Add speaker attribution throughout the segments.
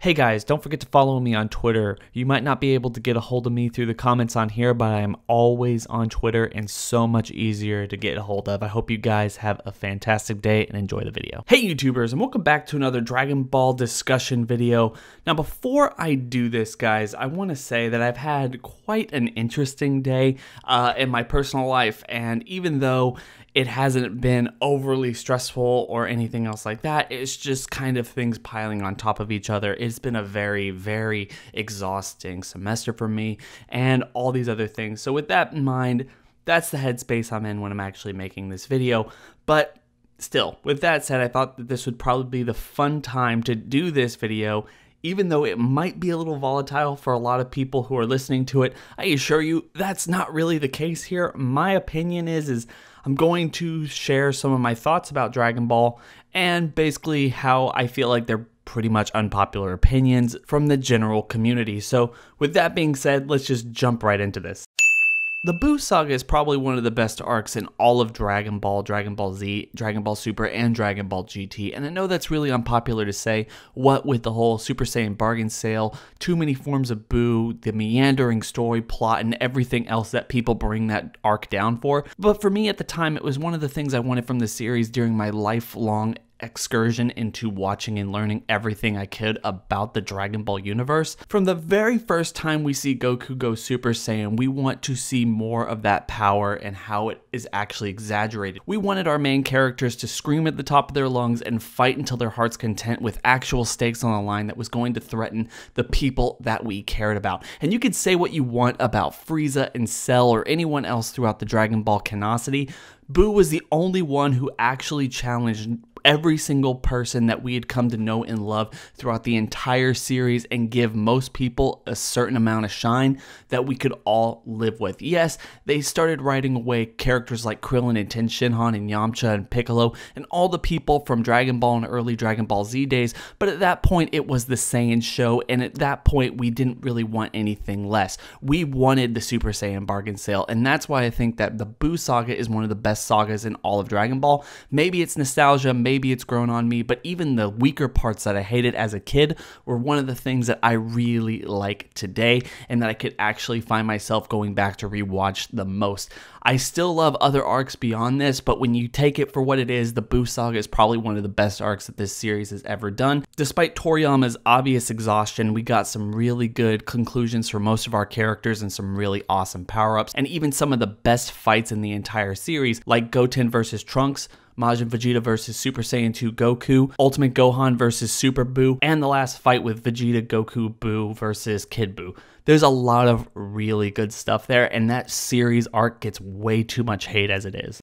Speaker 1: Hey guys, don't forget to follow me on Twitter. You might not be able to get a hold of me through the comments on here, but I am always on Twitter and so much easier to get a hold of. I hope you guys have a fantastic day and enjoy the video. Hey YouTubers, and welcome back to another Dragon Ball discussion video. Now before I do this, guys, I want to say that I've had quite an interesting day in my personal life, and even though it hasn't been overly stressful or anything else like that, it's just kind of things piling on top of each other. It's been a very, very exhausting semester for me and all these other things. So with that in mind, that's the headspace I'm in when I'm actually making this video. But still, with that said, I thought that this would probably be the fun time to do this video. Even though it might be a little volatile for a lot of people who are listening to it, I assure you that's not really the case here. My opinion is I'm going to share some of my thoughts about Dragon Ball and basically how I feel like they're pretty much unpopular opinions from the general community. So with that being said, let's just jump right into this. The Buu Saga is probably one of the best arcs in all of Dragon Ball, Dragon Ball Z, Dragon Ball Super, and Dragon Ball GT, and I know that's really unpopular to say, what with the whole Super Saiyan bargain sale, too many forms of Buu, the meandering story plot, and everything else that people bring that arc down for, but for me at the time, it was one of the things I wanted from the series during my lifelong excursion into watching and learning everything I could about the Dragon Ball universe. From the very first time we see Goku go Super Saiyan, we want to see more of that power and how it is actually exaggerated. We wanted our main characters to scream at the top of their lungs and fight until their heart's content with actual stakes on the line that was going to threaten the people that we cared about. And you could say what you want about Frieza and Cell or anyone else throughout the Dragon Ball canosity, Buu was the only one who actually challenged every single person that we had come to know and love throughout the entire series and give most people a certain amount of shine that we could all live with. Yes, they started writing away characters like Krillin and Ten Shinhan and Yamcha and Piccolo and all the people from Dragon Ball and early Dragon Ball Z days, but at that point it was the Saiyan show, and at that point we didn't really want anything less. We wanted the Super Saiyan bargain sale, and that's why I think that the Buu Saga is one of the best sagas in all of Dragon Ball. Maybe it's nostalgia, maybe it's grown on me, but even the weaker parts that I hated as a kid were one of the things that I really like today and that I could actually find myself going back to rewatch the most. I still love other arcs beyond this, but when you take it for what it is, the Buu Saga is probably one of the best arcs that this series has ever done. Despite Toriyama's obvious exhaustion, we got some really good conclusions for most of our characters and some really awesome power-ups, and even some of the best fights in the entire series, like Goten versus Trunks, Majin Vegeta versus Super Saiyan 2 Goku, Ultimate Gohan versus Super Buu, and the last fight with Vegeta, Goku, Buu versus Kid Buu. There's a lot of really good stuff there, and that series arc gets way too much hate as it is.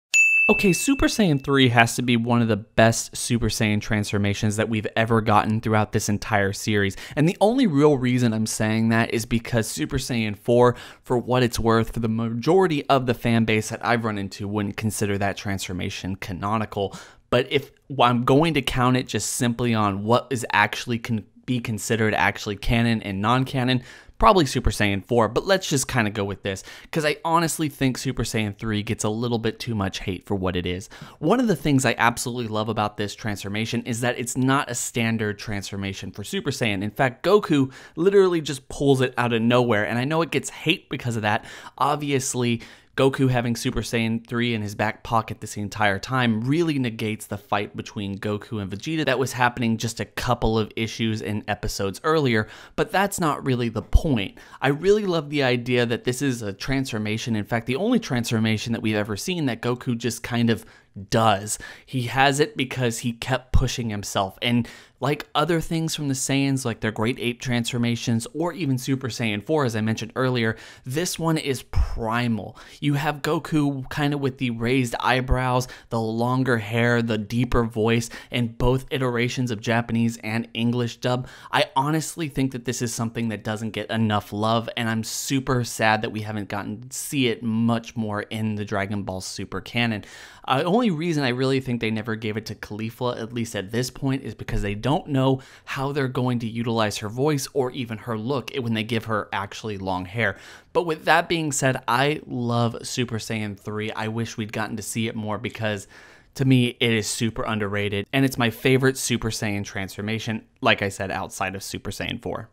Speaker 1: Okay, Super Saiyan 3 has to be one of the best Super Saiyan transformations that we've ever gotten throughout this entire series. And the only real reason I'm saying that is because Super Saiyan 4, for what it's worth, for the majority of the fan base that I've run into, wouldn't consider that transformation canonical. But if I'm going to count it just simply on what is actually be considered actually canon and non-canon, probably Super Saiyan 4, but let's just kind of go with this, because I honestly think Super Saiyan 3 gets a little bit too much hate for what it is. One of the things I absolutely love about this transformation is that it's not a standard transformation for Super Saiyan. In fact, Goku literally just pulls it out of nowhere, and I know it gets hate because of that. Obviously, Goku having Super Saiyan 3 in his back pocket this entire time really negates the fight between Goku and Vegeta that was happening just a couple of issues and episodes earlier, but that's not really the point. I really love the idea that this is a transformation, in fact the only transformation that we've ever seen that Goku just kind of does. He has it because he kept pushing himself, and like other things from the Saiyans, like their Great Ape transformations or even Super Saiyan 4, as I mentioned earlier, this one is primal. You have Goku kind of with the raised eyebrows, the longer hair, the deeper voice, in both iterations of Japanese and English dub. I honestly think that this is something that doesn't get enough love, and I'm super sad that we haven't gotten to see it much more in the Dragon Ball Super canon. The only reason I really think they never gave it to Caulifla, at least at this point, is because they don't know how they're going to utilize her voice or even her look when they give her actually long hair. But with that being said, I love Super Saiyan 3. I wish we'd gotten to see it more because To me, it is super underrated, and it's my favorite Super Saiyan transformation, like I said, outside of Super Saiyan 4.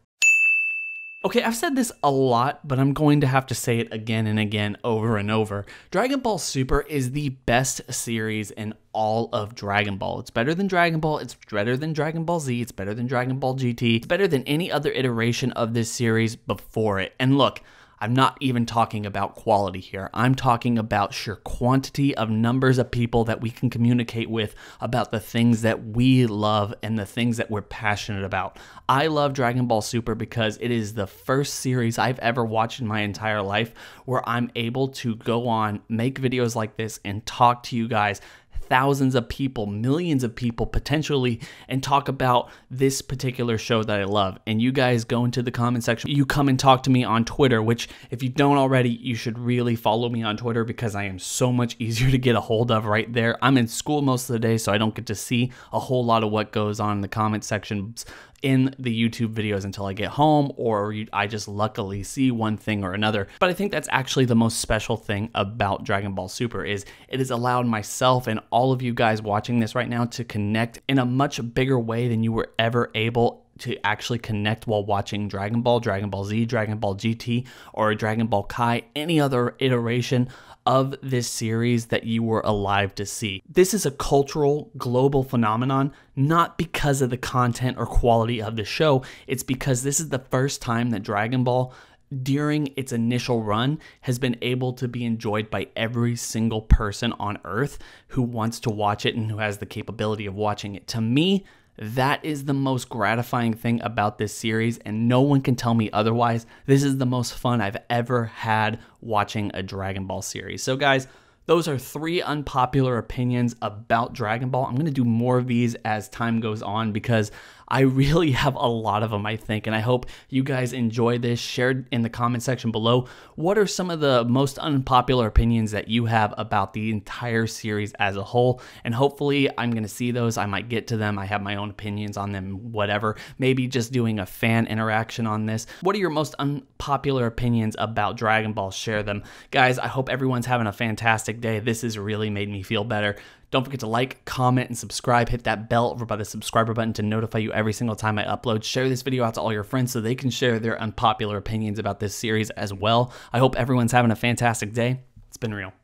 Speaker 1: Okay, I've said this a lot, but I'm going to have to say it again and again, over and over. Dragon Ball Super is the best series in all of Dragon Ball. It's better than Dragon Ball, it's better than Dragon Ball Z, it's better than Dragon Ball GT, it's better than any other iteration of this series before it. And look, I'm not even talking about quality here. I'm talking about sheer quantity of numbers of people that we can communicate with about the things that we love and the things that we're passionate about. I love Dragon Ball Super because it is the first series I've ever watched in my entire life where I'm able to go on, make videos like this, and talk to you guys, thousands of people, millions of people potentially, and talk about this particular show that I love. And you guys go into the comment section, you come and talk to me on Twitter, which if you don't already, you should really follow me on Twitter because I am so much easier to get a hold of right there. I'm in school most of the day, so I don't get to see a whole lot of what goes on in the comment sections in the YouTube videos until I get home, or I just luckily see one thing or another. But I think that's actually the most special thing about Dragon Ball Super is it has allowed myself and all of you guys watching this right now to connect in a much bigger way than you were ever able to actually connect while watching Dragon Ball, Dragon Ball Z, Dragon Ball GT, or Dragon Ball Kai, any other iteration of this series that you were alive to see. This is a cultural, global phenomenon, not because of the content or quality of the show. It's because this is the first time that Dragon Ball, during its initial run, has been able to be enjoyed by every single person on Earth who wants to watch it and who has the capability of watching it. To me, that is the most gratifying thing about this series, and no one can tell me otherwise. This is the most fun I've ever had watching a Dragon Ball series. So guys, those are 3 unpopular opinions about Dragon Ball. I'm going to do more of these as time goes on because I really have a lot of them, I think, and I hope you guys enjoy this. Share in the comment section below. What are some of the most unpopular opinions that you have about the entire series as a whole? And hopefully I'm going to see those. I might get to them. I have my own opinions on them, whatever. Maybe just doing a fan interaction on this. What are your most unpopular opinions about Dragon Ball? Share them. Guys, I hope everyone's having a fantastic day. This has really made me feel better. Don't forget to like, comment, and subscribe. Hit that bell over by the subscriber button to notify you every single time I upload. Share this video out to all your friends so they can share their unpopular opinions about this series as well. I hope everyone's having a fantastic day. It's been real.